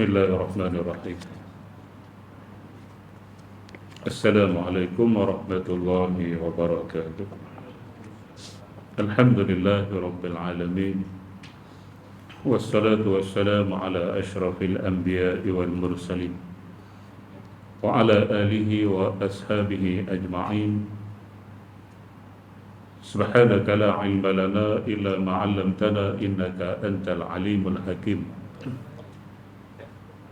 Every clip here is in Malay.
Bismillahirrahmanirrahim. Assalamualaikum warahmatullahi wabarakatuh. Alhamdulillahi rabbil alamin. Wassalatu wassalamu ala asyrafil anbiya'i wal mursalin wa ala alihi wa ashabihi ajma'in. Subhanaka la ilma lana illa ma 'allamtana innaka antal alimul hakim.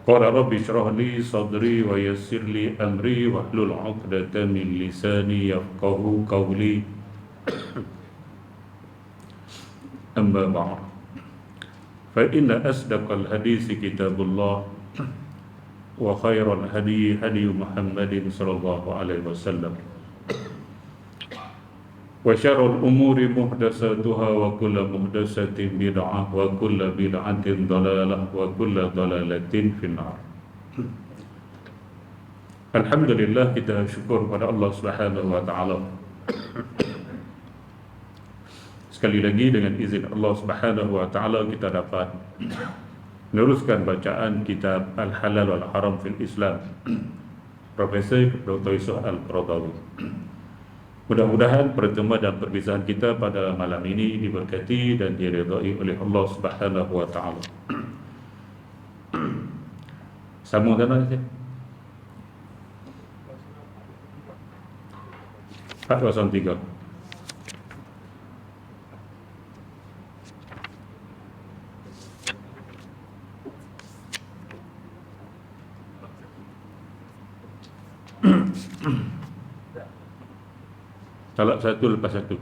Qala rabbi shrah li sadri wa yassir li amri wahlul 'uqdatam min lisani yafqahu qawli. Amma ba'd. Fa inna asdaqal hadisi kitabullah wa khairal hadi hadi Muhammadin sallallahu alaihi wasallam. Wa syarrul umuri muhdatsatuha wa kullu muhdatsatin bid'ah wa kullu bid'atin dhalalah wa kullu dhalalatin finnar. Alhamdulillah, kita syukur pada Allah Subhanahu wa taala. Sekali lagi dengan izin Allah Subhanahu wa taala kita dapat meneruskan bacaan kitab Al-Halal wal Haram fil Islam Profesor Dr. Yusuf Al-Qaradawi. Mudah-mudahan pertemuan dan perpisahan kita pada malam ini diberkati dan diridai oleh Allah Subhanahu wa taala. Sambung sana saja. 403. Talak satu lepas satu.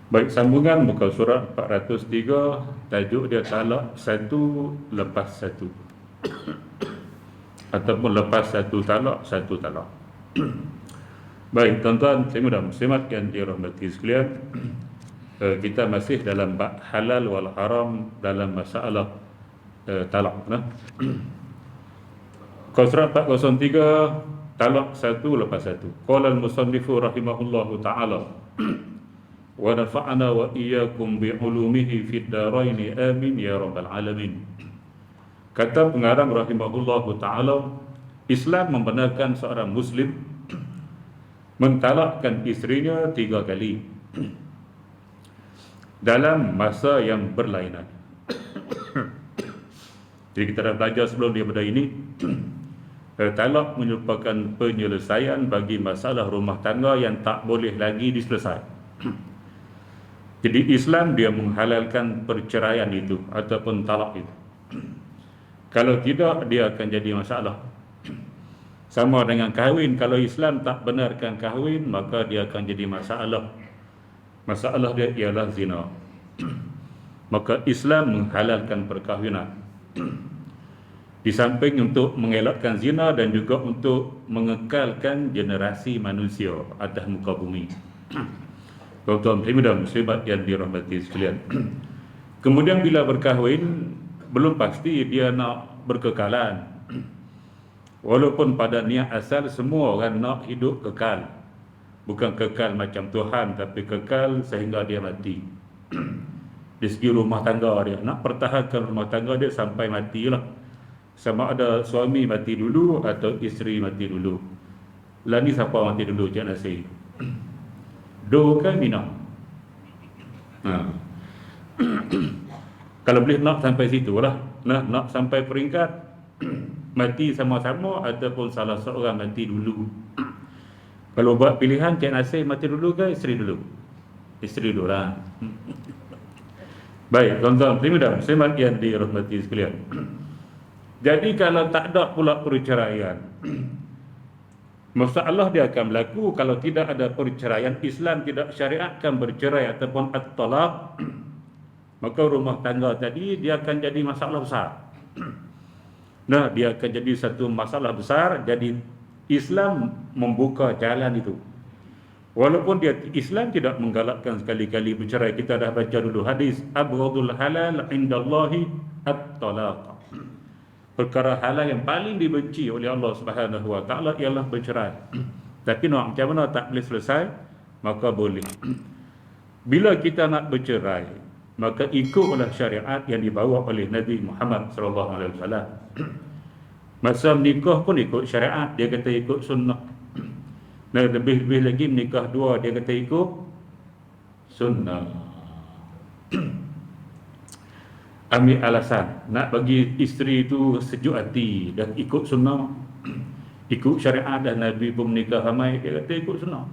Baik, sambungan muka surat 403, tajuk dia talak satu lepas satu ataupun lepas satu talak, satu talak. Baik, tuan-tuan dan muslimat yang dirahmati sekalian, kita masih dalam bab halal wal haram dalam masalah talak. Surat 403, talak satu lepas satu. Qala al-musannifu rahimahullahu ta'ala wa nafa'ana wa iyyakum bi ulumihi fid daraini amin ya rabbal alamin. Kata pengarang rahimahullahu ta'ala, Islam membenarkan seorang muslim mentalakkan isterinya 3 kali dalam masa yang berlainan. Jadi kita dah belajar sebelum daripada ini, talak merupakan penyelesaian bagi masalah rumah tangga yang tak boleh lagi diselesai. Jadi Islam dia menghalalkan perceraian itu ataupun talak itu. Kalau tidak, dia akan jadi masalah. Sama dengan kahwin, kalau Islam tak benarkan kahwin, maka dia akan jadi masalah. Masalah dia ialah zina. Maka Islam menghalalkan perkahwinan. Di samping untuk mengelakkan zina dan juga untuk mengekalkan generasi manusia atas muka bumi. Tuan-tuan dan muslimat yang dirahmati sekalian. Kemudian bila berkahwin, belum pasti dia nak berkekalan. Walaupun pada niat asal semua orang nak hidup kekal. Bukan kekal macam Tuhan, tapi kekal sehingga dia mati. Di segi rumah tangga dia, nak pertahankan rumah tangga dia sampai matilah. Sama ada suami mati dulu atau isteri mati dulu. Lah ni siapa mati dulu, Cik Nasir? Do ke Mina? Kalau boleh nak sampai situ lah. Nak sampai peringkat mati sama-sama ataupun salah seorang mati dulu. Kalau buat pilihan, Cik Nasir mati dulu ke isteri dulu? Isteri dulu lah. Baik, tuan-tuan dan muslimat yang dirahmati sekalian. Jadi kalau tak ada pula perceraian, masalah dia akan berlaku. Kalau tidak ada perceraian, Islam tidak syariatkan bercerai ataupun at-talaq, maka rumah tangga tadi dia akan jadi masalah besar. Nah, dia akan jadi satu masalah besar. Jadi Islam membuka jalan itu. Walaupun dia Islam tidak menggalakkan sekali-kali bercerai. Kita dah baca dulu hadis abghadul halal indallahi at-talaq. Perkara halal yang paling dibenci oleh Allah Subhanahu wa taala ialah bercerai. Tapi nak macam mana tak boleh selesai, maka boleh. Bila kita nak bercerai, maka ikutlah syariat yang dibawa oleh Nabi Muhammad sallallahu alaihi wasallam. Masa menikah pun ikut syariat, dia kata ikut sunnah. Dan lebih-lebih lagi menikah dua, dia kata ikut sunnah. Ambil alasan nak bagi isteri itu sejuk hati dan ikut sunnah, ikut syariat, dan Nabi pun menikah ramai, dia kata ikut sunnah.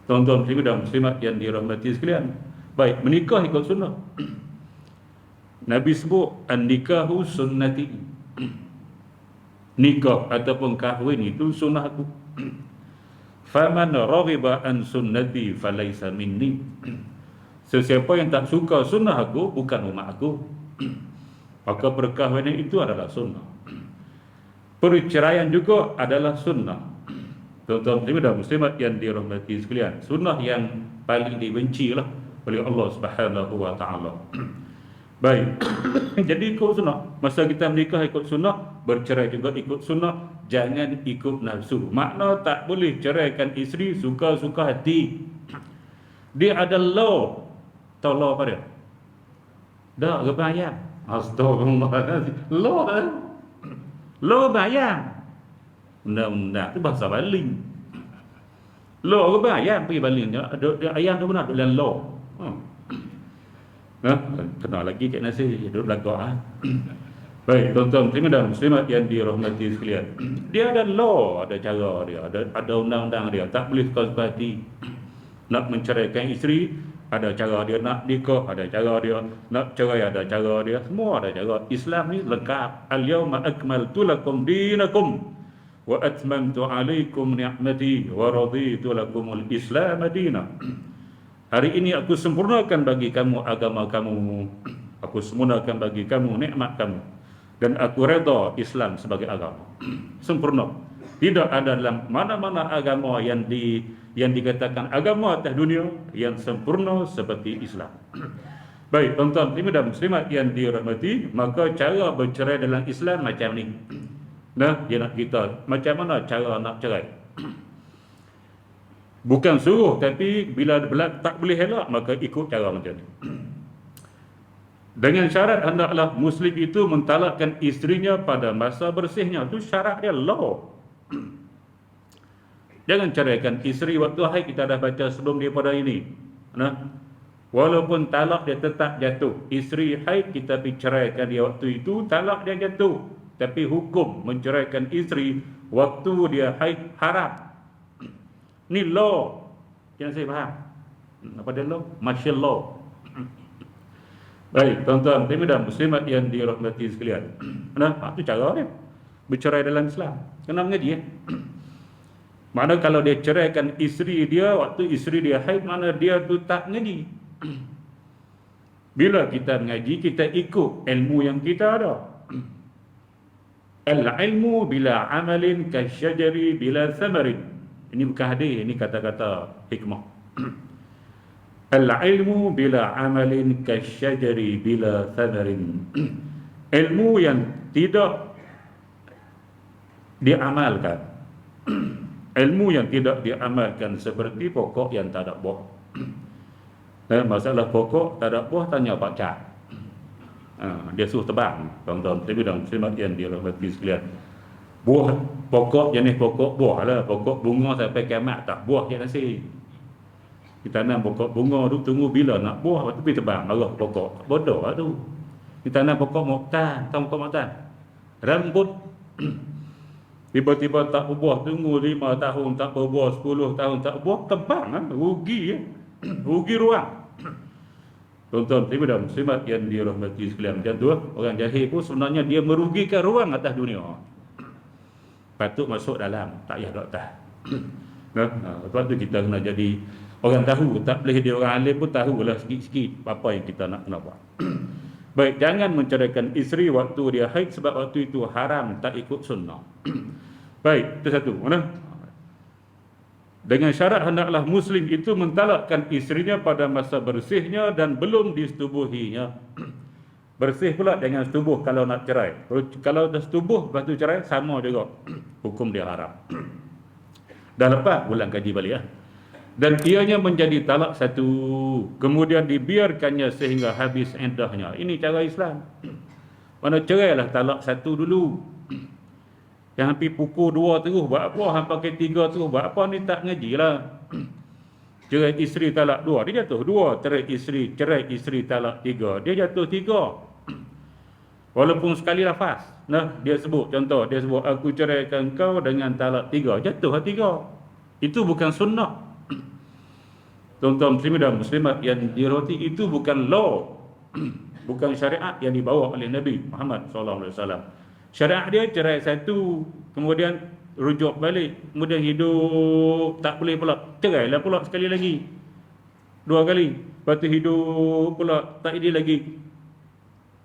Tuan-tuan muslim dan muslimat yang dirahmati sekalian, baik, menikah ikut sunnah. Nabi sebut an-nikahu sunnati, nikah ataupun kahwin itu sunnah aku. Faman raghiba an sunnati falaysa minni, sesiapa yang tak suka sunnah aku bukan umat aku. Maka perkahwinan itu adalah sunnah. Perceraian juga adalah sunnah. Tuan-tuan dan muslimat yang dirahmati sekalian, sunnah yang paling dibenci lah oleh Allah Subhanahu wa taala. Baik. Jadi ikut sunnah. Masa kita menikah ikut sunnah, bercerai juga ikut sunnah, jangan ikut nafsu. Makna tak boleh ceraikan isteri suka-suka hati. Dia ada law. Tahu law apa dia? Dah kebayang. Astagfirullahaladzim. Law bayang. Undang-undang itu bahasa baling. Law kebayang pergi balingnya. Ada ayam tu benar dalam law. Kenal lagi Cik Nasir duduk belakang. Baik, tuan-tuan dan muslimat yang dirahmati sekalian, dia ada law, ada cara dia, ada undang-undang dia. Tak boleh suka-suka hati. Nak menceraikan isteri, ada cara dia. Nak nikah, ada cara dia. Nak cerai, ada cara dia. Semua ada cara. Islam ni lengkap. Al-yawma akmaltu lakum dinakum wa atmamtu alaikum ni'mati wa raditu lakumul Islam madina. Hari ini aku sempurnakan bagi kamu agama kamu. Aku sempurnakan bagi kamu nikmat kamu. Dan aku redha Islam sebagai agama. Sempurna. Tidak ada dalam mana-mana agama yang dikatakan agama atas dunia yang sempurna seperti Islam. Baik, tuan-tuan dan muslimat yang dirahmati, maka cara bercerai dalam Islam macam ni. Nah, dia nak kita macam mana cara nak cerai. Bukan suruh, tapi bila tak boleh elak, maka ikut cara macam ni. Dengan syarat hendaklah Muslim itu mentalakkan isterinya pada masa bersihnya. Itu syarat dia, law. Jangan ceraikan isteri waktu haid. Kita dah baca sebelum daripada ini. Nah, walaupun talak dia tetap jatuh. Isteri haid kita pergi ceraikan dia waktu itu, talak dia jatuh. Tapi hukum menceraikan isteri waktu dia haid haram. Ni law. Jangan saya faham. Apa dia law? Martial law. Baik, tuan-tuan dan muslimat yang dirahmati sekalian. Nah, itu cara dia bercerai dalam Islam. Kena mengaji. Mana kalau dia ceraikan isteri dia waktu isteri dia haid, mana dia tu tak mengaji. Bila kita mengaji, kita ikut ilmu yang kita ada. Al-ilmu bila amalin kasyajari bila thamarin. Ini bukan hadis, ini kata-kata hikmah. Al-ilmu bila amalin kasyajari bila thamarin. Ilmu yang tidak diamalkan. Ilmu yang tidak diamalkan seperti pokok yang tak ada buah. Masalah pokok tak ada buah, tanya Pak Cak. Dia suruh tebang. Tuan-tuan dan muslimat yang dirahmati sekalian. Buah pokok jenis pokok buah lah. Pokok bunga sampai kiamat tak buah je nasi. Kita tanam pokok bunga tu, tunggu bila nak buah, lepas tu pergi tebang arah pokok. Bodoh lah tu. Kita tanam pokok moktan. Tahu pokok moktan? Rambut. Tiba-tiba tak berbuah, tunggu 5 tahun tak berbuah, 10 tahun tak berbuah, tebang lah. Rugi ya. Rugi ruang. Tuan-tuan dan muslimat yang dirahmati sekalian, macam tu orang jahil pun sebenarnya dia merugikan ruang atas dunia. Patut masuk dalam, tak payah dok atas. Sebab tu kita kena jadi orang tahu. Tak boleh dia orang alim pun tahulah sikit-sikit apa yang kita nak kena buat. Baik, jangan menceraikan isteri waktu dia haid, sebab waktu itu haram, tak ikut sunnah. Baik, itu satu. Mana? Dengan syarat hendaklah Muslim itu mentalakkan isterinya pada masa bersihnya dan belum disetubuhinya. Bersih pula dengan setubuh kalau nak cerai. Kalau dah setubuh lepas tu cerai, sama juga. Hukum dia haram. Dah lepas, ulang kaji balik lah. dan ianya menjadi talak satu, kemudian dibiarkannya sehingga habis iddahnya. Ini cara Islam. Mana cerailah talak satu dulu. Yang hampir pukul 2 terus buat apa, hampir pakai 3 terus buat apa, ni tak ngaji lah. Cerai isteri talak 2, dia jatuh 2. Cerai isteri talak 3, dia jatuh 3. Walaupun sekali lafaz. Nah, dia sebut contoh, dia sebut aku ceraikan kau dengan talak 3, jatuh 3. Itu bukan sunnah. Tuan-tuan muslimin dan muslimat yang dirahmati, itu bukan law, bukan syariat yang dibawa oleh Nabi Muhammad SAW. Syariat dia cerai satu, kemudian rujuk balik, kemudian hidup tak boleh pula, cerailah pula sekali lagi, 2 kali, lepas tu hidup pula tak ini lagi,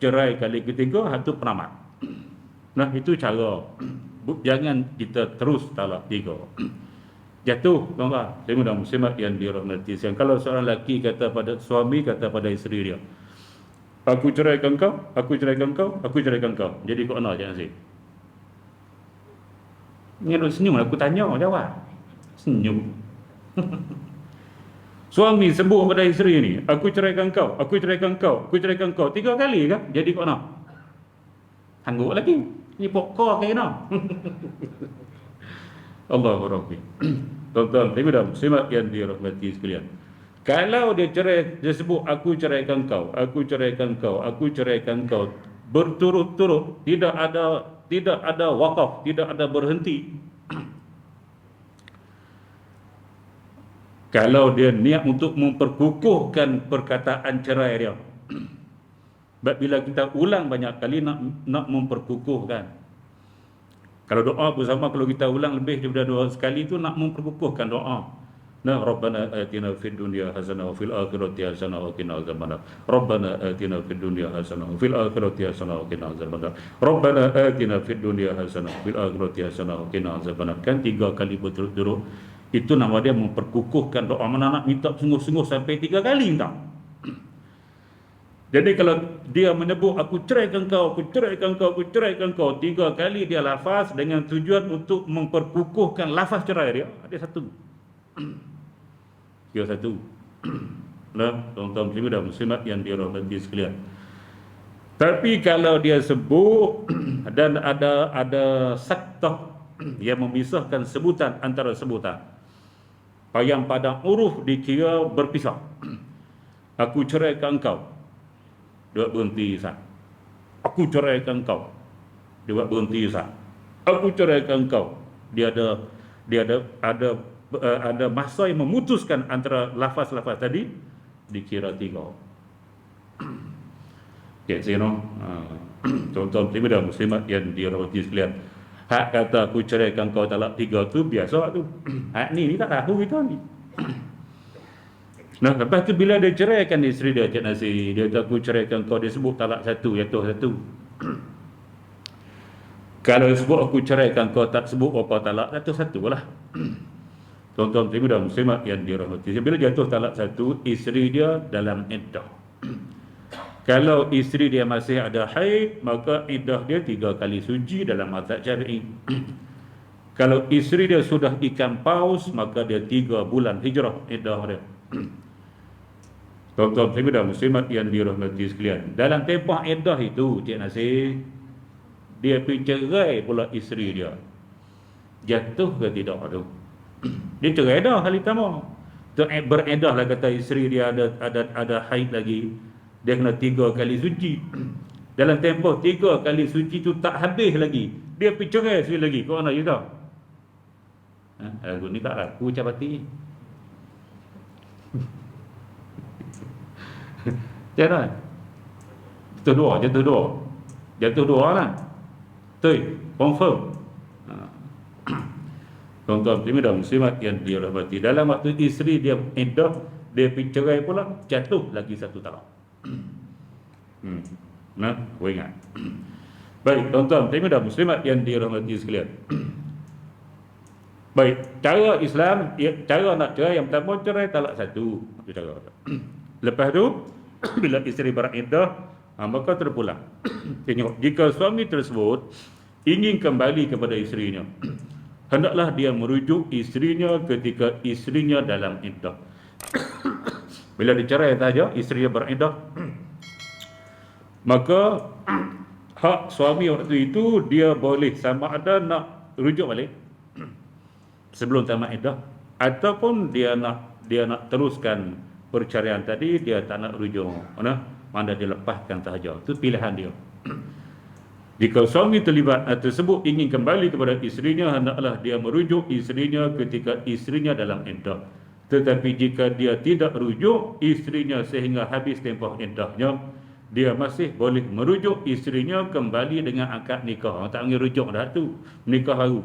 cerai kali ketiga, itu penamat. Nah, itu cara. Jangan kita terus talak 3. Jatuh, tuan-tuan, saya mudah muslimat yang dirahmati sekalian. Kalau seorang lelaki kata pada suami, kata pada isteri dia, aku ceraikan kau, aku ceraikan kau, aku ceraikan kau. Jadi kau nak jangan sih. Ni duk senyum, aku tanya, jawab. Senyum. Suami sebut pada isteri ni, aku ceraikan kau, aku ceraikan kau, aku ceraikan kau 3 kali kan? Jadi kau nak? Sanggup lagi. Ni pokok kayak nak. Allahu Rabbi. Tuan-tuan, dan muslimat yang dirahmati sekalian. Kalau dia cerai, dia sebut aku ceraikan kau, aku ceraikan kau, aku ceraikan kau, berturut-turut, tidak ada wakaf, tidak ada berhenti. Kalau dia niat untuk memperkukuhkan perkataan cerai dia, bila kita ulang banyak kali nak memperkukuhkan. Kalau doa bersama, kalau kita ulang lebih daripada 2 sekali itu nak memperkukuhkan doa. Nah, Rabbana atina fid dunya hasanah wa fil akhirati hasanah wa qina azabannar. Rabbana atina fid dunya hasanah wa fil akhirati hasanah wa qina azabannar. Rabbana atina fid dunya hasanah wa fil akhirati hasanah wa qina azabannar. Kan 3 kali berturut-turut. Itu nama dia memperkukuhkan doa. Mana nak minta sungguh-sungguh sampai 3 kali minta. Jadi kalau dia menyebut aku ceraikan kau, aku ceraikan kau, aku ceraikan kau 3 kali, dia lafaz dengan tujuan untuk memperkukuhkan lafaz cerai dia, ada satu. Dia satu. Nah, tuan-tuan muslimin dan muslimat yang dirahmati sekalian. Tapi kalau dia sebut dan ada saktah yang memisahkan sebutan antara sebutan, yang pada huruf dikira berpisah. Aku ceraikan kau, dia berhenti sah. Aku ceraikan kau, dia buat berhenti sah. Aku ceraikan kau, dia ada masa yang memutuskan antara lafaz-lafaz tadi, dikira 3. Okay, saya know. Tuan-tuan muslimin dan muslimat yang dirahmati sekalian. Hak kata aku ceraikan kau talak 3 tu biasa tu. Hak ni tak tahu kita ni. Nah, lepas tu bila dia ceraikan isteri dia, Cik Nasir, dia kata aku ceraikan kau, dia sebut talak 1, jatuh 1. Kalau sebut aku ceraikan kau, tak sebut apa talak, jatuh 1 lah. Tuan-tuan dan muslimat yang dirahmati, bila jatuh talak 1, isteri dia dalam iddah. Kalau isteri dia masih ada haid, maka iddah dia 3 kali suci dalam mazhab Syafi'i. Kalau isteri dia sudah ikan paus, maka dia 3 bulan hijrah iddah dia. Tuan-tuan dan muslimat yang dirahmati sekalian, dalam tempoh iddah itu, Cik Nasir, dia pergi cerai pula isteri dia. Jatuh ke tidak tu? Dia cerai dah kali pertama. Beredah lah kata isteri dia ada haid lagi. Dia kena 3 kali suci. Dalam tempoh 3 kali suci tu tak habis lagi, dia pergi cerai sekali lagi. Kau nak cerita? Lagu ni tak laku capati. Jangan. Jatuh dua lah. Betul, confirm. Tuan-tuan dan muslimat yang dirahmati, dalam waktu isteri dia iddah, dia pergi cerai pula, jatuh lagi 1 talak. Nah, kau ingat. Baik, tuan-tuan dan muslimat yang dirahmati sekalian. Baik, cara Islam, cara nak cerai, yang pertama cerai talak 1. Itu cara. Lepas tu bila isteri beriddah, maka terpulang. Tengok, jika suami tersebut ingin kembali kepada isterinya, hendaklah dia merujuk isterinya ketika isterinya dalam iddah. Bila dicerai saja, isteri dia beriddah, maka hak suami waktu itu dia boleh sama ada nak rujuk balik sebelum tamat iddah, ataupun dia nak teruskan perceraian tadi, dia tak nak rujuk, mana dia lepaskan sahaja. Itu pilihan dia. Jika suami terlibat tersebut ingin kembali kepada isterinya, hendaklah dia merujuk isterinya ketika isterinya dalam iddah. Tetapi jika dia tidak rujuk isterinya sehingga habis tempoh iddahnya, dia masih boleh merujuk isterinya kembali dengan akad nikah. Tak panggil rujuk dah tu, nikah baru.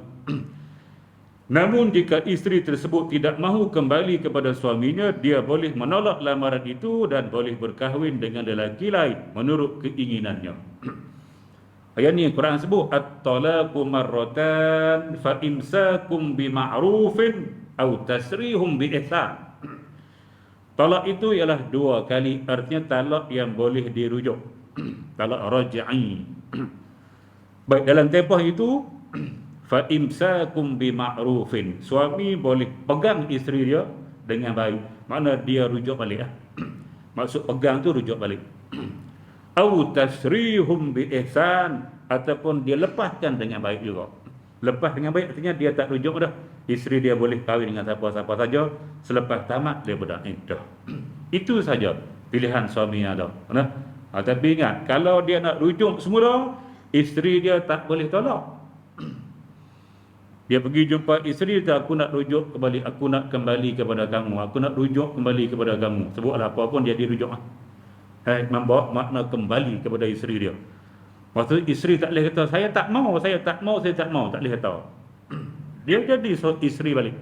Namun jika isteri tersebut tidak mahu kembali kepada suaminya, dia boleh menolak lamaran itu dan boleh berkahwin dengan lelaki lain menurut keinginannya. Ayat ni Quran sebut at-talaqu marratan fa imsakum bima'rufin aw tasrihum biihsan. Talak itu ialah 2 kali, artinya talak yang boleh dirujuk. Talak raj'i. Baik, dalam tempoh itu fa imsakum bima'rufin, suami boleh pegang isteri dia dengan baik. Makna dia rujuk balik. Maksud pegang tu rujuk balik. Au tasrihum bi ihsan, ataupun dia lepaskan dengan baik juga. Lepas dengan baik artinya dia tak rujuk dah. Isteri dia boleh kahwin dengan siapa-siapa saja selepas tamat daripada iddah. Itu saja pilihan suami ada. Tapi ingat, kalau dia nak rujuk semula, isteri dia tak boleh tolak. Dia pergi jumpa isteri dia, aku nak rujuk kembali, aku nak kembali kepada kamu, aku nak rujuk kembali kepada kamu. Sebutlah apa pun dia dirujuk. Membawa makna kembali kepada isteri dia. Maksud isteri tak boleh kata saya tak mau, saya tak mau, saya tak mau, tak boleh kata. Dia jadi isteri balik.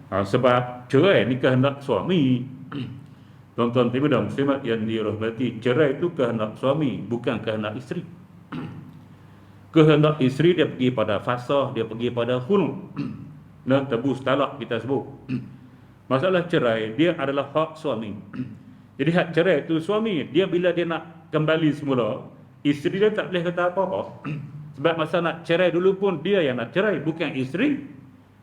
Sebab cerai ni kehendak suami. Tuan-tuan ibu dan muslimat yang dirahmati, cerai itu kehendak suami, bukan kehendak isteri. Kehendak isteri dia pergi pada fasah, dia pergi pada khulu. Tebus talak kita sebut. Masalah cerai dia adalah hak suami. Jadi hak cerai itu suami, dia bila dia nak kembali semula, isteri dia tak boleh kata apa-apa. Sebab masa nak cerai dulu pun dia yang nak cerai, bukan isteri.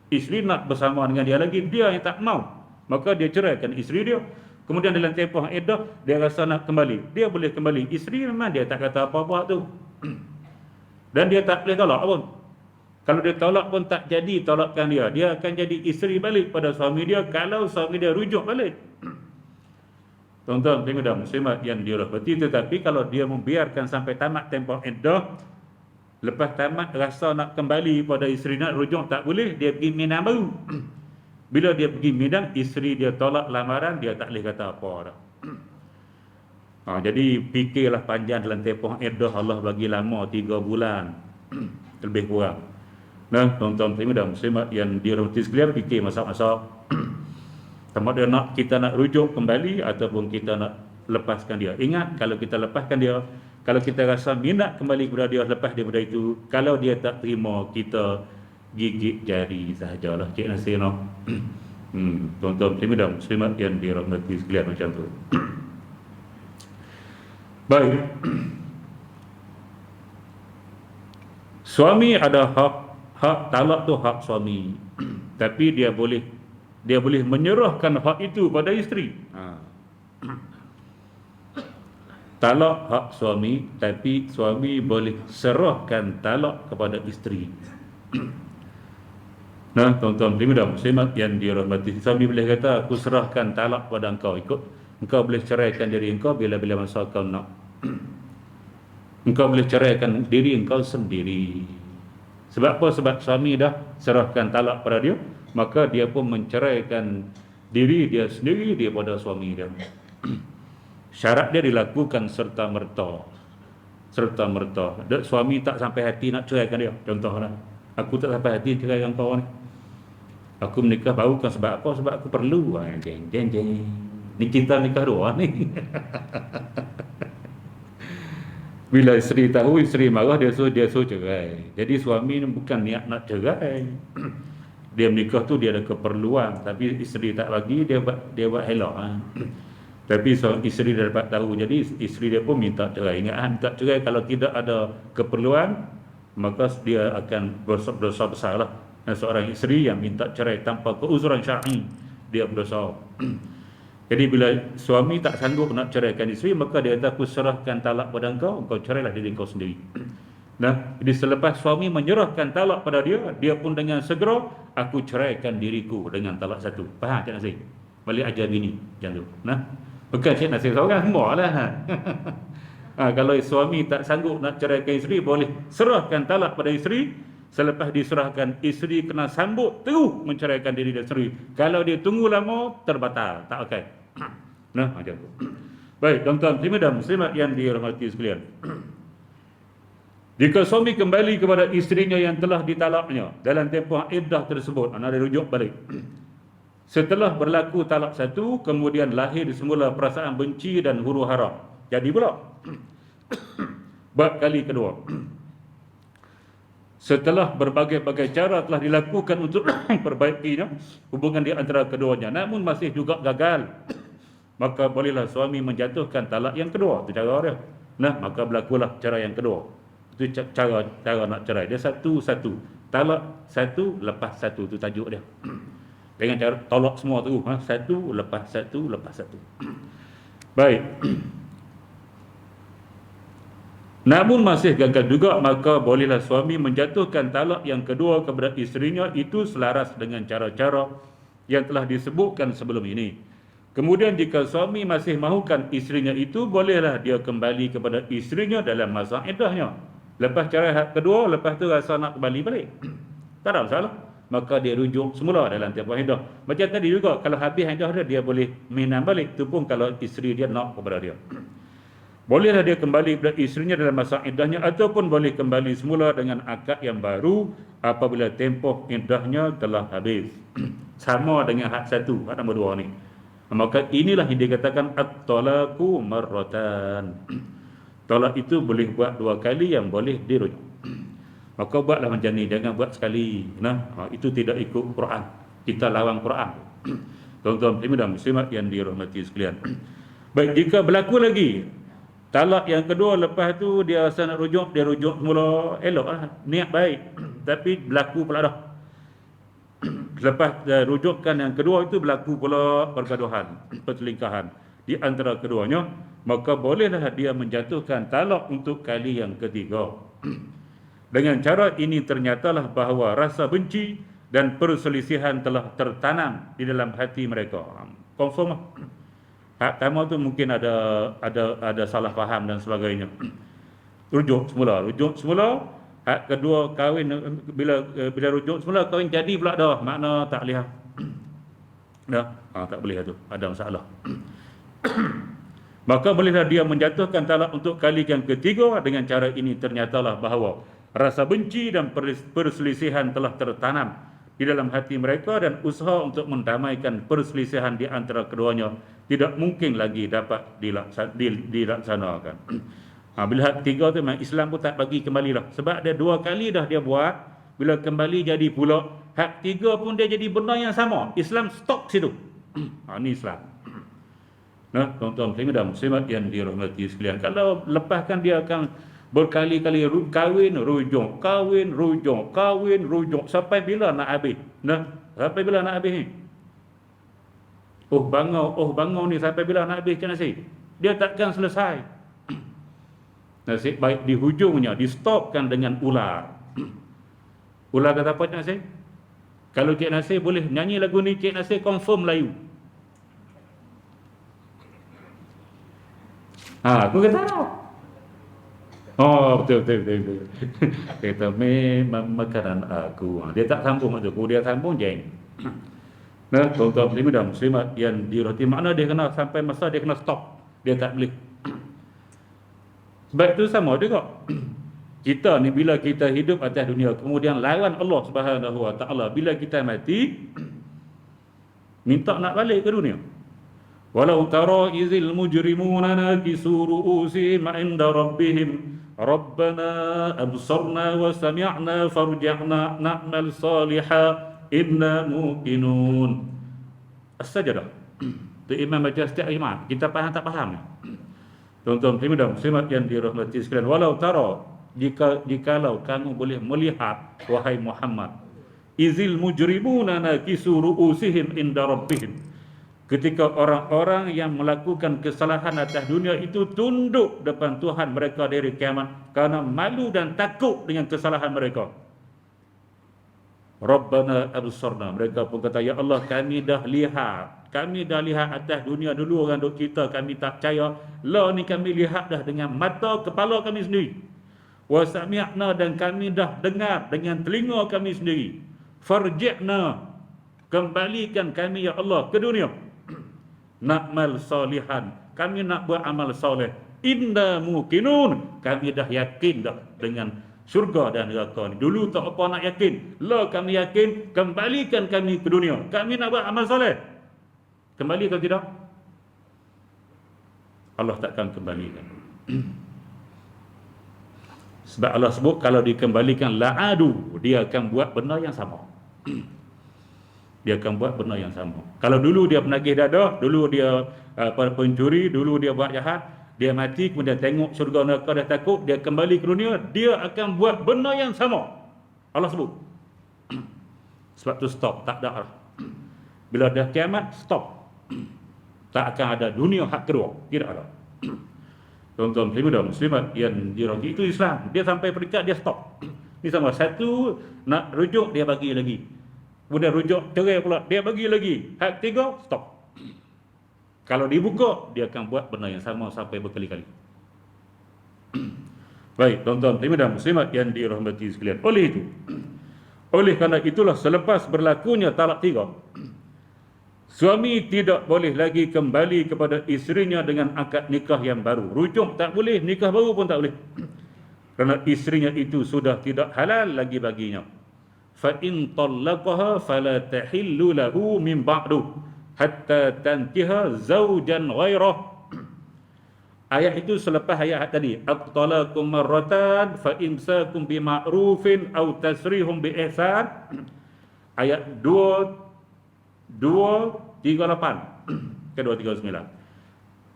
Isteri nak bersama dengan dia lagi, dia yang tak mau. Maka dia ceraikan isteri dia. Kemudian dalam tempoh iddah, dia rasa nak kembali, dia boleh kembali. Isteri memang dia tak kata apa-apa tu. Dan dia tak boleh tolak pun. Kalau dia tolak pun tak jadi tolakkan dia. Dia akan jadi isteri balik pada suami dia kalau suami dia rujuk balik. Tuan-tuan dan muslimat yang dirahmati, tetapi kalau dia membiarkan sampai tamat tempoh iddah, lepas tamat rasa nak kembali pada isteri, nak rujuk tak boleh, dia pergi minang baru. Bila dia pergi minang, isteri dia tolak lamaran, dia tak boleh kata apa dah. Jadi fikirlah panjang dalam tempoh iddah. Allah bagi lama 3 bulan lebih kurang. Tuan-tuan dan muslimat yang dirahmati sekalian, fikir masa-masa sama ada kita nak rujuk kembali ataupun kita nak lepaskan dia. Ingat, kalau kita lepaskan dia, kalau kita rasa minat kembali kepada dia lepas daripada itu, kalau dia tak terima, kita gigit jari sahajalah. Cik Nasir, tuan-tuan dan muslimat yang dirahmati sekalian, macam tu. Baik. Suami ada hak talak tu hak suami. Tapi dia boleh menyerahkan hak itu pada isteri. Talak hak suami, tapi suami boleh serahkan talak kepada isteri. Tuan-tuan dan muslimat yang dirahmati, suami boleh kata, aku serahkan talak pada engkau, engkau boleh ceraikan diri engkau bila-bila masa kau nak. Engkau boleh ceraikan diri engkau sendiri. Sebab apa? Sebab suami dah serahkan talak pada dia, maka dia pun menceraikan diri dia sendiri daripada suami dia. Syarat dia dilakukan serta-merta. Suami tak sampai hati nak ceraikan dia. Contohlah, aku tak sampai hati ceraikan kau ni. Aku menikah baru kan sebab apa? Sebab aku perlu. Jeng. Ni cinta nikah dua ni. Bila isteri tahu, isteri marah, dia suruh cerai. Jadi suami ni bukan niat nak cerai. Dia menikah tu dia ada keperluan, tapi isteri tak bagi, dia buat helak. Tapi isteri dia dapat tahu, jadi isteri dia pun minta cerai. Ingat, minta cerai kalau tidak ada keperluan, maka dia akan berdosa besar lah. Dan seorang isteri yang minta cerai tanpa keuzuran syar'i, dia berdosa. Jadi bila suami tak sanggup nak ceraikan isteri, maka dia kata, aku serahkan talak pada engkau cerailah diri engkau sendiri. Nah, jadi selepas suami menyerahkan talak pada dia, dia pun dengan segera, aku ceraikan diriku dengan talak satu. Faham Cik Nasir? Balik ajar bini macam tu. Nah, bukan Cik Nasir seorang, semua lah. Kalau suami tak sanggup nak ceraikan isteri, boleh serahkan talak pada isteri. Selepas diserahkan, isteri kena sambut terus menceraikan diri dia sendiri. Kalau dia tunggu lama, terbatal, tak okey. Nah, macam tu. Baik, tuan-tuan muslimin dan muslimat yang dirahmati sekalian. Jika suami kembali kepada isterinya yang telah ditalaknya dalam tempoh iddah tersebut, anda rujuk balik. Setelah berlaku talak satu, kemudian lahir semula perasaan benci dan huru-hara. Jadi pula bab kali kedua. Setelah berbagai-bagai cara telah dilakukan untuk perbaikinya hubungan di antara keduanya, namun masih juga gagal, maka bolehlah suami menjatuhkan talak yang kedua. Itu cara dia. Nah, maka berlakulah cara yang kedua. Itu cara nak cerai. Dia satu-satu. Talak satu lepas satu. Itu tajuk dia. Dengan cara tolak semua tu. Satu lepas satu lepas satu. Baik. Namun masih gagal juga, maka bolehlah suami menjatuhkan talak yang kedua kepada isterinya, itu selaras dengan cara-cara yang telah disebutkan sebelum ini. Kemudian jika suami masih mahukan isterinya itu, bolehlah dia kembali kepada isterinya dalam masa iddahnya. Lepas cerai kedua, lepas tu rasa nak kembali balik, tak ada masalah, maka dia rujuk semula dalam tempoh iddah. Macam tadi juga, kalau habis iddah dia boleh minang balik. Itu pun kalau isteri dia nak kepada dia. Bolehlah dia kembali kepada isterinya dalam masa iddahnya, ataupun boleh kembali semula dengan akad yang baru apabila tempoh iddahnya telah habis. Sama dengan had satu, had nombor dua ni. Maka inilah yang dikatakan at-talaqu marratan. Talak itu boleh buat dua kali, yang boleh dirujuk. Maka buatlah macam ni, jangan buat sekali. Nah, itu tidak ikut Quran. Kita lawan Quran. Tuan-tuan muslimin dan muslimat yang dirahmati sekalian. Baik, jika berlaku lagi talak yang kedua, lepas tu dia rasa nak rujuk, dia rujuk semula, eloklah, niat baik. Tapi berlaku pula dah. Lepas rujukan yang kedua itu berlaku pula pergaduhan, perselingkahan di antara keduanya, maka bolehlah dia menjatuhkan talak untuk kali yang ketiga. Dengan cara ini ternyatalah bahawa rasa benci dan perselisihan telah tertanam di dalam hati mereka. Confirm lah. Hak pertama tu mungkin ada salah faham dan sebagainya. Rujuk semula. Hak kedua kahwin, bila rujuk semula kahwin jadi pula dah, makna tak boleh dah. Tak boleh tu, ada masalah. Maka bolehlah dia menjatuhkan talak untuk kali yang ketiga. Dengan cara ini ternyatalah bahawa rasa benci dan perselisihan telah tertanam di dalam hati mereka, dan usaha untuk mendamaikan perselisihan di antara keduanya tidak mungkin lagi dapat dilaksanakan. Bila hak ketiga tu memang Islam pun tak bagi kembali lah. Sebab dia dua kali dah dia buat, bila kembali jadi pula hak ketiga pun dia jadi benda yang sama. Islam stop situ. Ini Islam. Nah, tuan-tuan muslimin dan muslimat yang dirahmati sekalian, kalau lepaskan dia akan berkali-kali kahwin, rujuk, sampai bila nak habis? Nah, sampai bila nak habis ni? Bangau ni sampai bila nak habis, Cik Nasir? Dia takkan selesai. Nasib baik di hujungnya di-stopkan dengan ular. Ular kata apa, Cik Nasir? Kalau Cik Nasir boleh nyanyi lagu ni, Cik Nasir confirm Melayu. Aku kata tahu. Betul. Dia kata memang makanan aku. Dia tak sambung tu, dia sambung jeng. Nah, tuan-tuan muslimin dan muslimat yang dirahmati, makna dia kena sampai masa dia kena stop. Dia tak boleh. Sebab itu sama juga. Kita ni bila kita hidup atas dunia, kemudian lawan Allah Subhanahu Wa Taala, bila kita mati, minta nak balik ke dunia. Walau tara izil mujrimuna nakisu ru'usihim 'inda rabbihim rabbana absarna wa sami'na farji'na na'mal salihan inna muqinun. As-sajdah. Tu imam baca setiap imam. Kita faham tak faham? Tuan-tuan muslimin dan muslimat yang dirahmati sekalian, walau tara, jikalau kamu boleh melihat, wahai Muhammad, izil mujrimuna nakisu ru'usihim inda rabbihim, ketika orang-orang yang melakukan kesalahan atas dunia itu tunduk depan Tuhan mereka di hari kiamat karena malu dan takut dengan kesalahan mereka. Rabbana absarna, mereka pun kata, ya Allah, kami dah lihat atas dunia dulu orang duk kita, kami tak percaya. Lah ni kami lihat dah dengan mata kepala kami sendiri. Wa sami'na, dan kami dah dengar dengan telinga kami sendiri. Farji'na, kembalikan kami ya Allah ke dunia. Na'mal salihan, kami nak buat amal soleh. Inna muqinun, kami dah yakin dah dengan syurga dan neraka ni. Dulu tak apa nak yakin. Lah kami yakin, kembalikan kami ke dunia. Kami nak buat amal soleh. Kembali atau tidak? Allah takkan kembalikan. Sebab Allah sebut kalau dikembalikan la'adu, dia akan buat benda yang sama. Dia akan buat benda yang sama. Kalau dulu dia penagih dadah, dulu dia pencuri, dulu dia buat jahat, dia mati kemudian tengok syurga neraka dah takut, dia kembali ke dunia, dia akan buat benda yang sama. Allah sebut. Sebab tu stop, tak ada arah. Bila dah kiamat, stop. Tak akan ada dunia hak kedua, tidak ada. Tuan-tuan muslimat yang dirahmati, itu Islam. Dia sampai peringkat dia stop. Ni sama, satu nak rujuk dia bagi lagi. Kemudian rujuk cerai pula, dia bagi lagi. Hak tiga, stop. Kalau dibuka, dia akan buat benda yang sama sampai berkali-kali. Baik, tuan-tuan muslimat yang dirahmati sekalian. Oleh kerana itulah, selepas berlakunya talak tiga, suami tidak boleh lagi kembali kepada isterinya dengan akad nikah yang baru. Rujuk tak boleh, nikah baru pun tak boleh. Kerana isterinya itu sudah tidak halal lagi baginya. Fa in talaqaha fala tahillu lahu min ba'du hatta tankiha zawjan ghairah. Ayat itu selepas ayat tadi, at-talaqu marratan fa imsakum bima'rufin aw tasrihum bi ihsan. Ayat 238 ke 239.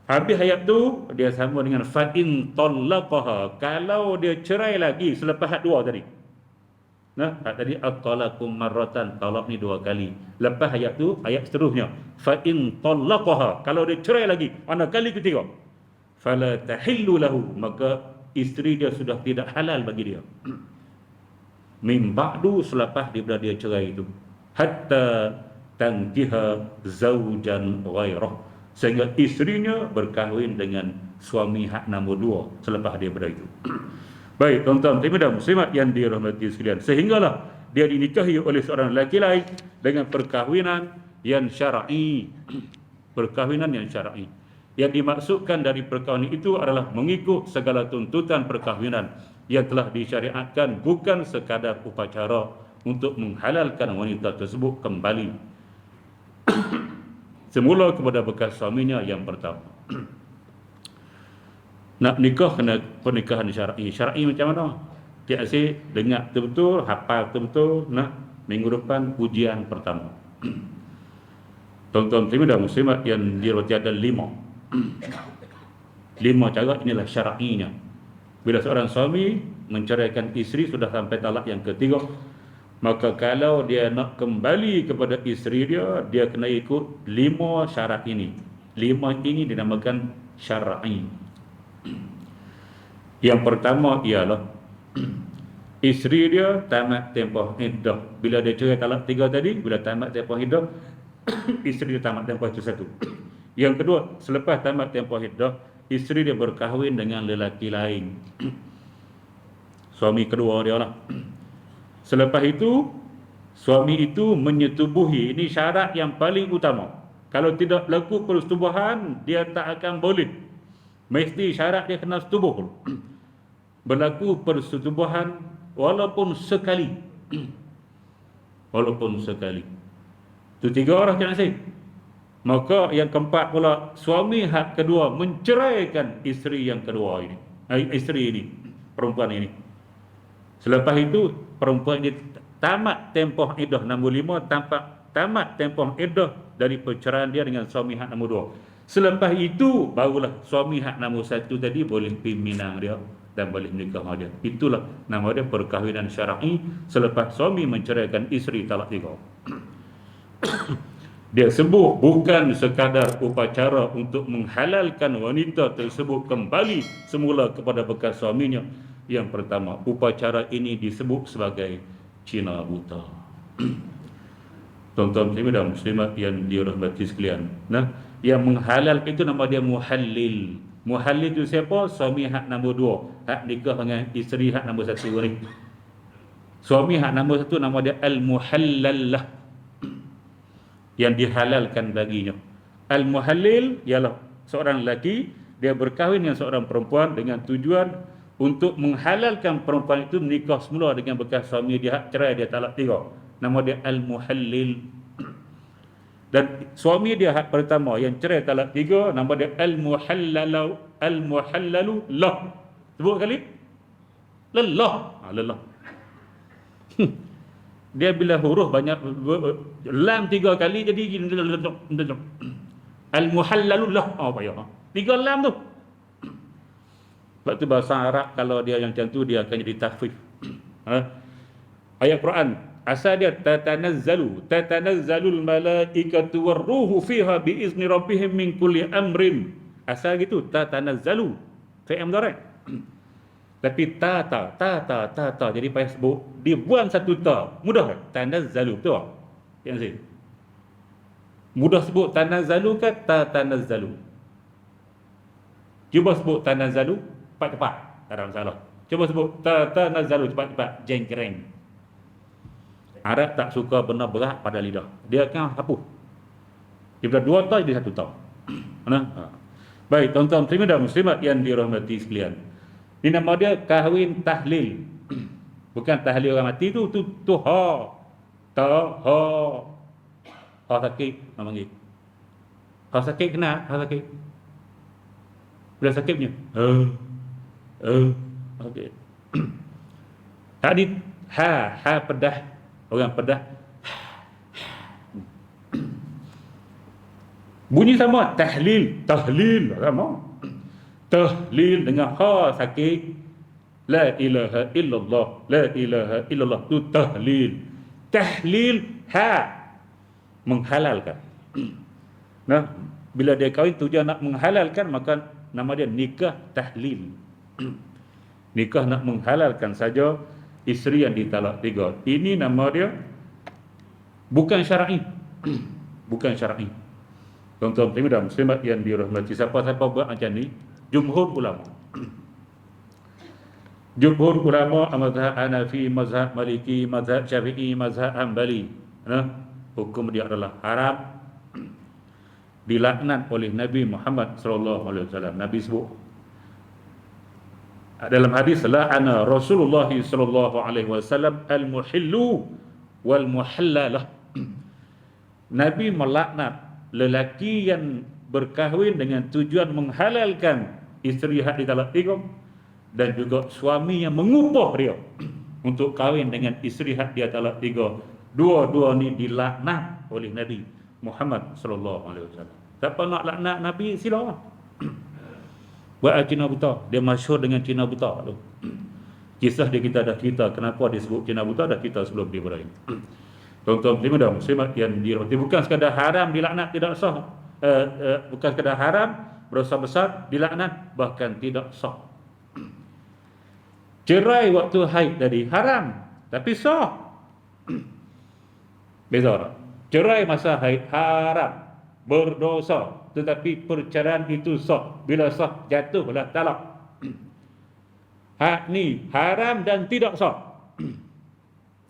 Habis ayat tu dia sama dengan fa in talaqaha, kalau dia cerai lagi selepas ayat 2 tadi. Nah, tadi at-talaqu marratan, talak ni 2 kali. Lepas ayat tu, ayat seterusnya, fa in talaqaha, kalau dia cerai lagi, mana kali ketiga, fala tahillu lahu, maka isteri dia sudah tidak halal bagi dia. Min ba'du, selepas daripada dia cerai itu, hatta tankiha zawjan ghairah, sehingga isterinya berkahwin dengan suami hak nombor 2 selepas dia berada itu. Baik, tuan-tuan dan muslimat yang dirahmati sekalian, sehinggalah dia dinikahi oleh seorang lelaki lain dengan perkahwinan yang syar'i. Perkahwinan yang syar'i. Yang dimaksudkan dari perkahwinan itu adalah mengikut segala tuntutan perkahwinan yang telah disyariatkan, bukan sekadar upacara untuk menghalalkan wanita tersebut kembali semula kepada bekas suaminya yang pertama. Nak nikah kena pernikahan syar'i. Syar'i macam mana? Cik Asyik dengar betul-betul, hafal betul-betul. Nak minggu depan ujian pertama. Tuan-tuan dan muslimat yang dirahmati, ada 5 cara, inilah syar'inya. Bila seorang suami menceraikan isteri sudah sampai talak yang ketiga, maka kalau dia nak kembali kepada isteri dia, dia kena ikut 5 syarat ini. 5 ini dinamakan syar'i. Yang pertama ialah isteri dia tamat tempoh iddah. Bila dia cerai talak 3 tadi, bila tamat tempoh iddah, isteri dia tamat tempoh itu satu. Yang kedua, selepas tamat tempoh iddah, isteri dia berkahwin dengan lelaki lain. Suami kedua dia lah. Selepas itu, suami itu menyetubuhi. Ini syarat yang paling utama. Kalau tidak berlaku persetubuhan, dia tak akan boleh. Mesti syarat dia kena setubuh. Berlaku persetubuhan walaupun sekali. Walaupun sekali. Itu 3 orang Cik Nasir. Maka yang keempat pula, suami hak kedua menceraikan isteri yang kedua ini. Isteri ini, perempuan ini. Selepas itu, perempuan ini tamat tempoh iddah nombor 5, tamat tempoh iddah dari perceraian dia dengan suami hak nombor 2. Selepas itu, barulah suami hak nombor 1 tadi boleh pergi minang dia, dan boleh menikah dengan dia. Itulah nama dia perkahwinan syar'i selepas suami menceraikan isteri talak 3. Dia sebut bukan sekadar upacara untuk menghalalkan wanita tersebut kembali semula kepada bekas suaminya. Yang pertama, upacara ini disebut sebagai cina buta. Tuan-tuan muslimin dan muslimat yang dirahmati sekalian. Nah, yang menghalalkan itu nama dia muhallil. Muhallil itu siapa? Suami hak nombor 2, hak nikah dengan isteri hak nombor 1 ni. Suami hak nombor 1 nama dia al-muhallallah, yang dihalalkan baginya. Al-muhallil ialah seorang lelaki, dia berkahwin dengan seorang perempuan dengan tujuan untuk menghalalkan perempuan itu menikah semula dengan bekas suami dia, hak cerai dia talak 3. Nama dia al-muhallil. Dan suami dia hak pertama yang cerai talak 3, nama dia al-muhallalu lah. Sebut kali lelah. Lelah. Dia bila huruf banyak lam 3 kali jadi al-muhallalu lah. Payah. 3 lam tu. Sebab tu bahasa Arab kalau dia yang macam tu dia akan jadi takhfif. Ayat Quran asal dia tatanazzalul malaikatu warruhu fiha biizni rabbihim min kulli amrin. Asal gitu tatanazzalu fi'il mudhari'. Tapi ta jadi payah sebut, dibuang satu ta. Mudah kan? Tanazzalu, betul tak? Yang sini. Mudah sebut tanazzalu ke tatanazzalu? Cuba sebut tanazzalu cepat-cepat, tak ada masalah. Cuba sebut tatanazzalu cepat-cepat, jengkereng. Arab tak suka benda berat pada lidah. Dia akan hapus. Daripada 2 ta jadi 1 ta. Baik, tuan-tuan muslimin dan muslimat yang dirahmati sekalian. Ini nama dia kahwin tahlil. Bukan tahlil orang mati tu ha. Ha sakit nama panggil. Ha sakit kena, ha sakit. Bila sakit punya. Okey. Tadi ha pedah. Orang pedah. Bunyi sama tahlil sama. Tahlil dengan ha sakit, la ilaha illallah tu tahlil. Tahlil ha menghalalkan. Nah, bila dia kahwin tujuan nak menghalalkan, maka nama dia nikah tahlil. Nikah nak menghalalkan saja isteri yang ditalak 3. Ini nama dia bukan syar'i. Bukan syar'i. Tuan-tuan dan muslimat yang dirahmati, siapa-siapa buat macam ni, jumhur ulama. Jumhur ulama mazhab Hanafi, mazhab Maliki, mazhab Syafi'i, mazhab Hanbali, hukum dia adalah haram, dilaknat oleh Nabi Muhammad sallallahu alaihi wasallam. Nabi sebut dalam hadis, la'ana Rasulullah sallallahu alaihi wasallam al-muhillu wal muhallalah. Nabi melaknat lelaki yang berkahwin dengan tujuan menghalalkan isteri hak ditalak 3, dan juga suami yang mengupah dia untuk kahwin dengan isteri hak dia talak 3. Dua-dua ni dilaknat oleh Nabi Muhammad sallallahu alaihi wasallam. Siapa nak laknat Nabi sila. Buat cina buta, dia masyhur dengan cina buta tu. Kisah dia kita dah cerita kenapa dia sebut cina buta, dah kita sebelum dia berakhir. Tuan-tuan muslimat yang dirahmati, bukan sekadar haram dilaknat tidak sah. Bukan sekadar haram, berdosa besar dilaknat, bahkan tidak sah. Cerai waktu haid tadi haram, tapi sah. Beza tak? Cerai masa haid haram, berdosa, tetapi perceraian itu sah. Bila sah, jatuhlah talak. Hak ni haram dan tidak sah.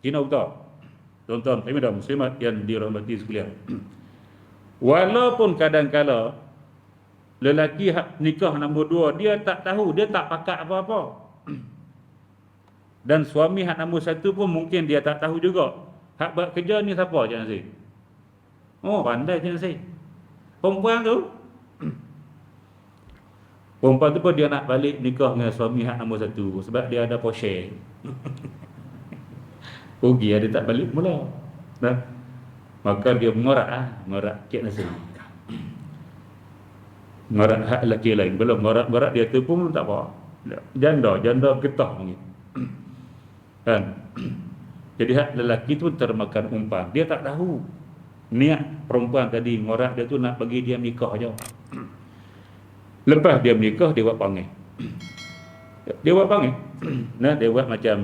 Cina buta. Tuan-tuan dan muslimat yang dirahmati sekalian. Walaupun kadang-kala lelaki nikah nombor 2, dia tak tahu, dia tak pakat apa-apa. Dan suami hak nombor 1 pun mungkin dia tak tahu juga. Hak buat kerja ni siapa Cik Nasir? Oh, pandai Cik Nasir. Perempuan tu pun dia nak balik nikah dengan suami hak nombor 1 sebab dia ada Porsche. Rugi dia tak balik mula. Nah, maka dia mengorak Cik Nasir. Ngorak hak lelaki lain. Belum ngorak dia tu pun tak apa. Janda getah panggil. Kan? Jadi hak lelaki tu termakan umpan. Dia tak tahu niat perempuan tadi ngorak dia tu nak bagi dia nikah je. Lepas dia menikah, dia buat panggil. Dia buat panggil. Nah, dia buat macam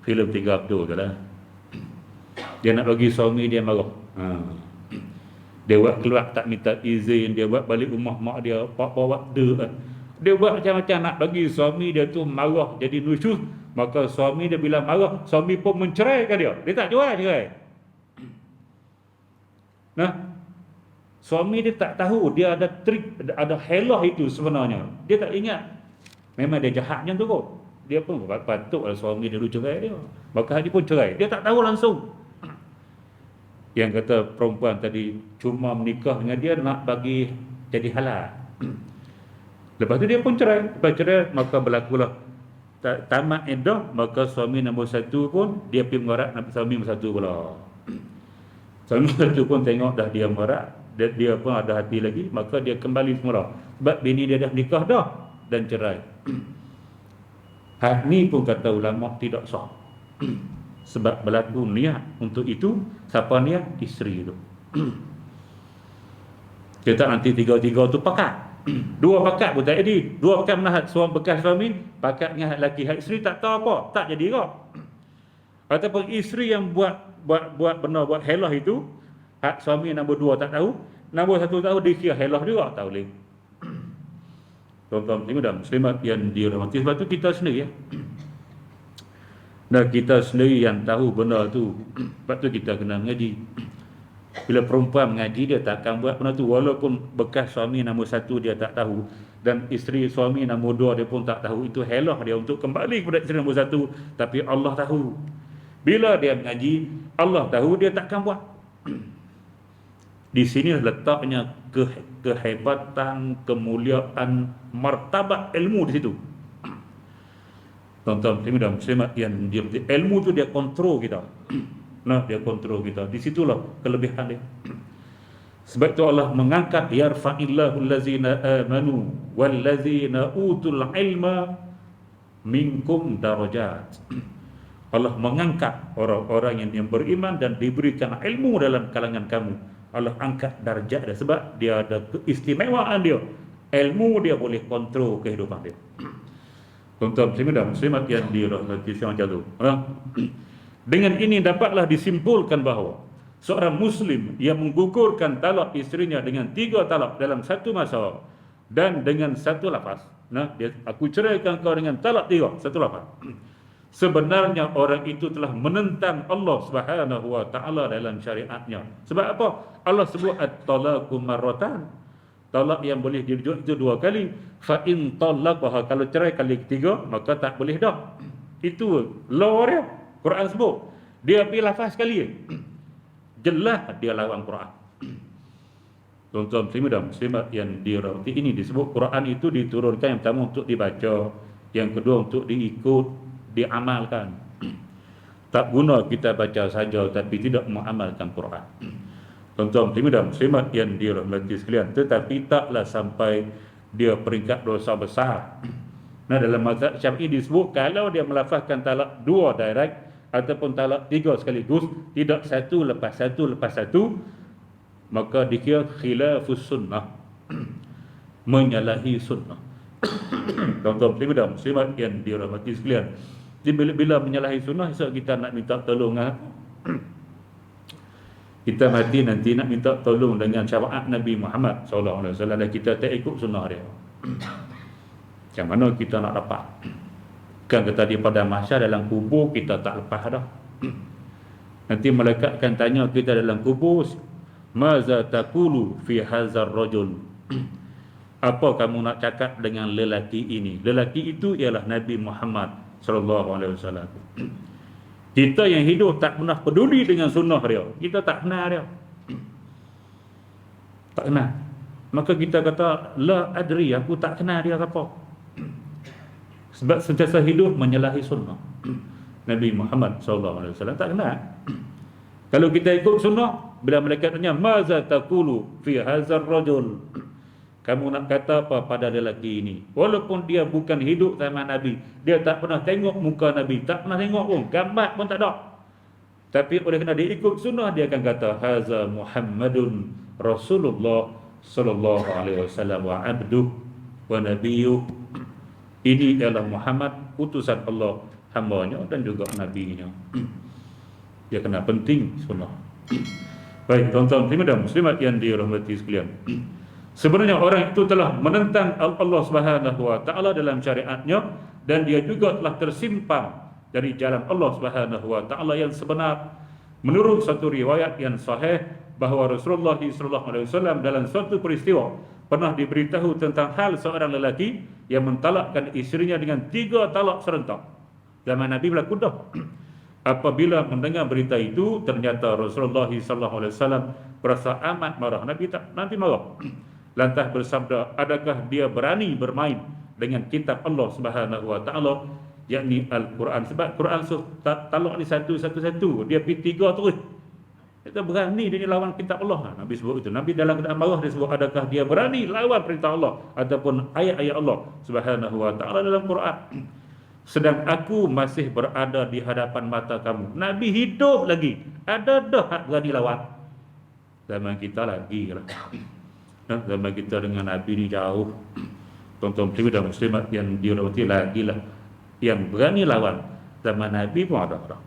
filem 3 Abdul tu lah. Dia nak bagi suami dia marah. Dia buat keluar tak minta izin, dia buat balik rumah mak dia, bawa dia. Dia buat macam-macam nak bagi suami dia tu marah jadi nusyus. Maka suami dia bila marah, suami pun menceraikan dia. Dia tak cerai. Nah, suami dia tak tahu dia ada trik, ada helah itu sebenarnya. Dia tak ingat. Memang dia jahat macam tu kot. Dia pun patutlah suami dia dulu cerai dia. Maka dia pun cerai. Dia tak tahu langsung. Yang kata perempuan tadi cuma menikah dengan dia nak bagi jadi halal. Lepas tu dia pun cerai. Lepas cerai maka berlakulah tamat iddah, maka suami nombor 1 pun dia pergi mengorak suami nombor 1 pula. Suami nombor 1 pun tengok dah dia mengorak, dia pun ada hati lagi, maka dia kembali semula. Sebab bini dia dah nikah dah dan cerai. Hak ni pun kata ulama tidak sah. Sebab berlaku niat untuk itu. Siapa niat? Isteri tu. Kita nanti 3 tu pakat. 2 pakat pun tak jadi. 2 pakat menahat suami bekas suami, pakat dengan hak lelaki. Hak isteri tak tahu apa, tak jadi kok. Ataupun isteri yang buat benar, buat helah itu, hak suami nombor 2 tak tahu, nombor 1 tahu, dia kira helah juga, tak boleh. Tuan-tuan dan muslimat yang dirahmati, sebab tu kita sendiri ya. Dan kita sendiri yang tahu benda tu. Sebab tu kita kena mengaji. Bila perempuan mengaji, dia takkan buat benda tu. Walaupun bekas suami nombor 1 dia tak tahu, dan isteri suami nombor 2 dia pun tak tahu. Itu helah dia untuk kembali kepada isteri nombor 1. Tapi Allah tahu. Bila dia mengaji, Allah tahu, dia takkan buat. Di sini letaknya kehebatan, kemuliaan, martabat ilmu di situ. Tuan-tuan dan muslimat yang ilmu tu dia kontrol kita. Nah, dia kontrol kita. Di situlah kelebihan dia. Sebab itu Allah mengangkat yarfa'illahu allazina amanu wallazina utul ilma minkum darajat. Allah mengangkat orang-orang yang beriman dan diberikan ilmu dalam kalangan kamu. Allah angkat darjat dia sebab dia ada keistimewaan dia. Ilmu dia boleh kontrol kehidupan dia. Tuan-tuan dan muslimat yang dirahmati macam tu. Dengan ini dapatlah disimpulkan bahawa seorang muslim yang menggugurkan talak isterinya dengan 3 talak dalam satu masa dan dengan satu lafaz. Aku ceraikan kau dengan talak 3, satu lafaz. Sebenarnya orang itu telah menentang Allah Subhanahu wa taala dalam syariatnya. Sebab apa? Allah sebut at-talaqu marratan. Talak yang boleh dirujuk itu 2 kali. Fa in talaqaha, kalau cerai kali ketiga maka tak boleh dah. Itu law dia. Quran sebut. Dia pergi lafaz sekali. Jelas dia lawan Quran. Tuan-tuan dan muslimat yang dirahmati, ini disebut Quran itu diturunkan yang pertama untuk dibaca, yang kedua untuk diikut, diamalkan. Tak guna kita baca saja tapi tidak mengamalkan Quran. Tuan-tuan dan muslimat yang dirahmati sekalian, tetapi taklah sampai dia peringkat dosa besar. Dalam mazhab Syafi'i disebut kalau dia melafazkan talak 2 direct ataupun talak 3 sekaligus, tidak satu lepas satu, maka dikira khilafus sunnah, menyalahi sunnah. Tuan-tuan dan muslimat yang dirahmati sekalian, bila menyalahi sunnah, kita nak minta tolong kita mati nanti nak minta tolong dengan syafaat Nabi Muhammad SAW, dan kita tak ikut sunnah dia, macam mana kita nak dapat? Kan kata dia pada mahsyar dalam kubur kita tak lepas dah. Nanti malaikat akan tanya kita dalam kubur, maza taqulu fi hadzal rajul, apa kamu nak cakap dengan lelaki ini? Lelaki itu ialah Nabi Muhammad sallallahu alaihi wasallam. Kita yang hidup tak pernah peduli dengan sunnah dia. Kita tak kenal dia. Tak kenal. Maka kita kata la adri, aku tak kenal dia apa. Sebab sentiasa hidup menyalahi sunnah Nabi Muhammad SAW. Tak kenal. Kalau kita ikut sunnah, bila malaikat tanya maza taqulu fi hadzal rajul, Kamu nak kata apa pada lelaki ini? Walaupun dia bukan hidup zaman Nabi, dia tak pernah tengok muka Nabi, tak pernah tengok pun, gambar pun tak ada. Tapi oleh kerana dia ikut sunnah, dia akan kata haza Muhammadun Rasulullah sallallahu alaihi wasallam wa abduh wa nabiyuh. Ini ialah Muhammad, utusan Allah, hamba-Nya dan juga nabi-Nya. Dia kena penting sunnah. Baik, tuan-tuan dan muslimat yang dirahmati sekalian. Sebenarnya orang itu telah menentang Allah Subhanahu wa taala dalam syariatnya, dan dia juga telah tersimpang dari jalan Allah Subhanahu wa taala yang sebenar. Menurut satu riwayat yang sahih bahawa Rasulullah sallallahu alaihi wasallam dalam suatu peristiwa pernah diberitahu tentang hal seorang lelaki yang mentalakkan isterinya dengan 3 talak serentak. Zaman Nabi berlaku dah. Apabila mendengar berita itu, ternyata Rasulullah sallallahu alaihi wasallam berasa amat marah. Nabi marah. Lantas bersabda, adakah dia berani bermain dengan kitab Allah Subhanahu wa taala, yakni Al-Quran? Sebab Quran talak ni satu-satu, dia pergi 3 terus. Kita berani dia lawan kitab Allah. Nabi sebut itu. Nabi dalam keadaan marah dia sebut, adakah dia berani lawan perintah Allah ataupun ayat-ayat Allah Subhanahu wa taala dalam Quran? Sedang aku masih berada di hadapan mata kamu. Nabi hidup lagi. Ada dah hak berani lawan. Zaman kita lagi lah. Zaman kita dengan Nabi ni jauh. Tuan-tuan muslim dan muslimat yang dirahmati lagi lah. Yang berani lawan zaman Nabi pun ada.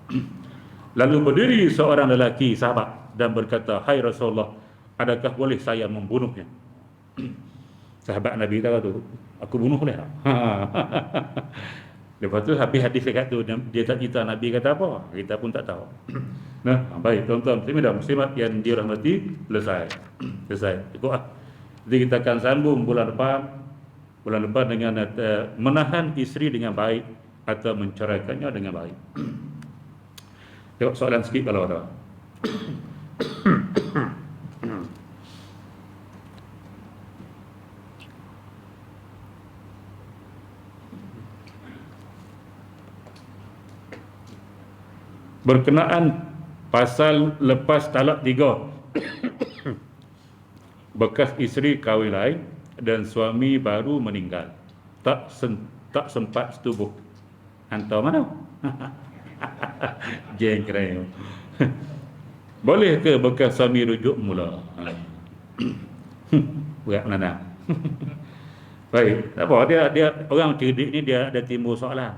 Lalu berdiri seorang lelaki sahabat dan berkata, hai Rasulullah, adakah boleh saya membunuhnya? Sahabat Nabi kata tu, aku bunuh boleh tak? Lepas tu habis hadis dekat tu, dia tak cerita Nabi kata apa, kita pun tak tahu. Nah, baik tuan-tuan muslim dan muslimat yang dirahmati, selesai. Cukup lah. Jadi kita akan sambung bulan depan dengan menahan isteri dengan baik atau menceraikannya dengan baik. Tengok soalan sikit kalau ada. Berkenaan pasal lepas talak 3. Bekas isteri kahwin lain dan suami baru meninggal, tak sempat setubuh. Hantar mana? Jengkreng. Boleh ke bekas suami rujuk mula? Berat mana? Baik, tak apa, dia orang cerdik ni dia ada timbul soalan.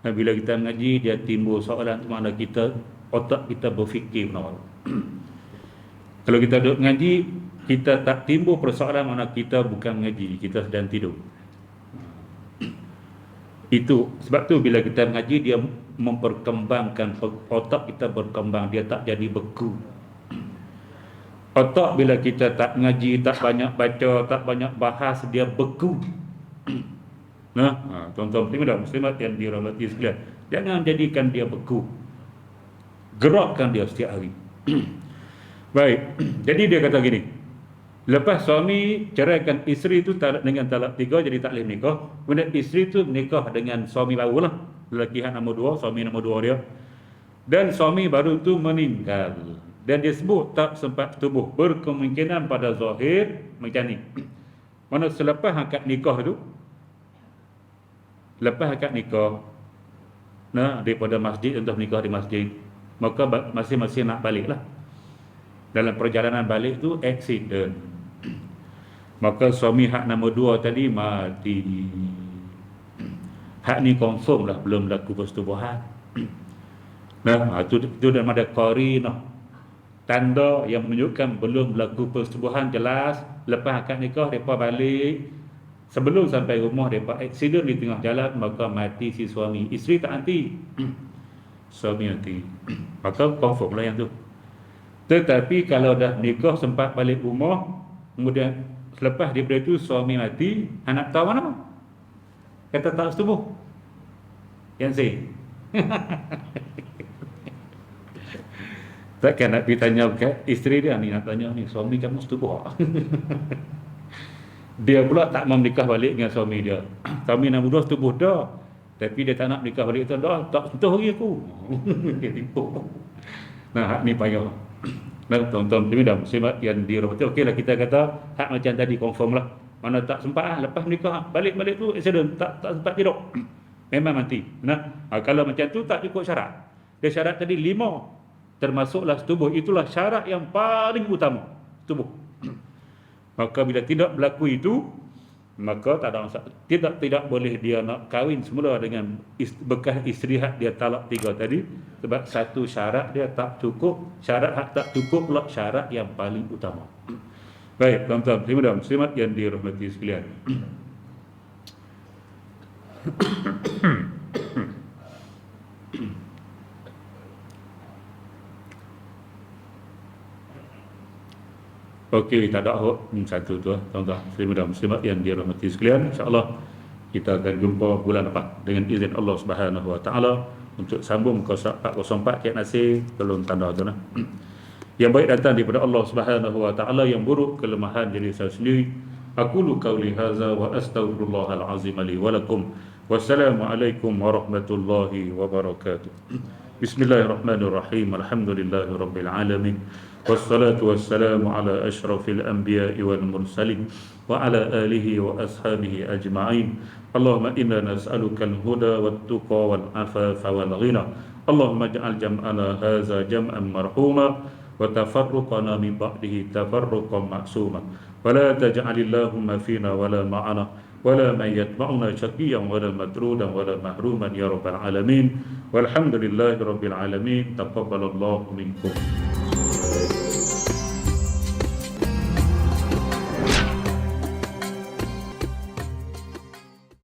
Bila kita mengaji, dia timbul soalan tu mana kita, otak kita berfikir benar. Kalau kita duduk mengaji, kita tak timbul persoalan mana kita bukan mengaji, kita sedang tidur. Itu sebab tu bila kita mengaji, dia memperkembangkan otak kita berkembang, dia tak jadi beku. Otak bila kita tak mengaji, tak banyak baca, tak banyak bahas, dia beku. Nah, tuan-tuan muslim dan muslimat yang dirahmati sekalian, jangan jadikan dia beku. Gerakkan dia setiap hari. Baik, jadi dia kata gini, lepas suami ceraikan isteri itu dengan talak 3, jadi tak boleh menikah. Kemudian isteri itu menikah dengan suami baru lah, lelaki nombor 2, suami nombor 2 dia. Dan suami baru itu meninggal, dan dia sebut tak sempat tubuh. Berkemungkinan pada zahir macam ni. Mana selepas akad nikah tu, lepas akad nikah, nah, daripada masjid untuk menikah di masjid, maka masing-masing nak balik lah. Dalam perjalanan balik tu accident, maka suami hak nombor 2 tadi mati. Hak ni confirm lah belum berlaku persetubuhan. Nah, itu dan ada qarinah, tanda yang menunjukkan belum berlaku persetubuhan jelas. Lepas akad nikah depa balik, sebelum sampai rumah depa accident di tengah jalan, maka mati si suami. Isteri tak mati. Suami mati. Maka confirm lah yang tu. Tetapi kalau dah nikah sempat balik rumah, kemudian selepas daripada itu suami mati, anak tahu mana? Kata tak setubuh. Yang saya. Takkan nak pergi tanya kat isteri dia ni, nak tanya ni, suami kamu setubuh? Dia pula tak mau menikah balik dengan suami dia. Suami nombor 2 setubuh dah, tapi dia tak nak menikah balik tu dah, tak sentuh lagi aku. Dia tipu. Nah, hak ni payah. Nah, tuan-tuan dan muslimat yang dirahmati, okeylah kita kata hak macam tadi confirm lah. Mana tak sempat lepas nikah balik tu accident, tak sempat tidur. Memang mati. Nah, kalau macam tu tak cukup syarat. Dia syarat tadi 5, termasuklah setubuh. Itulah syarat yang paling utama, setubuh. Maka bila tidak berlaku itu, maka tak ada masalah. Tidak boleh dia nak kahwin semula dengan bekas isteri hak dia talak 3 tadi, sebab satu syarat dia tak cukup. Syarat hak tak cukup pula syarat yang paling utama. Baik, tuan-tuan dan muslimat yang dirahmati sekalian. Okey, tak ada satu tu tuan-tuan dan muslimat yang dirahmati sekalian. InsyaAllah kita akan jumpa bulan depan dengan izin Allah Subhanahu Wa Taala untuk sambung ke 404 Cik Nasir tolong tanda tu nah. Yang baik datang daripada Allah Subhanahu Wa Taala, yang buruk kelemahan diri saya sendiri. Aqulu qauli hadza wa astaghfirullahal azim li wa lakum. Wassalamualaikum warahmatullahi wabarakatuh. Bismillahirrahmanirrahim. Alhamdulillahirabbil alamin. Wassalatu wassalamu ala asyrafil anbiya'i wal mursalin wa ala alihi wa ashabihi ajma'in. Allahumma inna nas'aluka al-huda wat tuqa wal afafa wal ghina. Allahumma ij'al jam'ana hadza jam'an marhuma wa tafarruqana min ba'dihi tafarruqan ma'suma. Wa la taj'alillahumma fina wa la ma'ana wa la man yatba'una syaqiyyan wa la matrudan wa la mahruman ya rabbal alamin. Walhamdulillahi rabbil alamin. Taqabbalallahu minkum.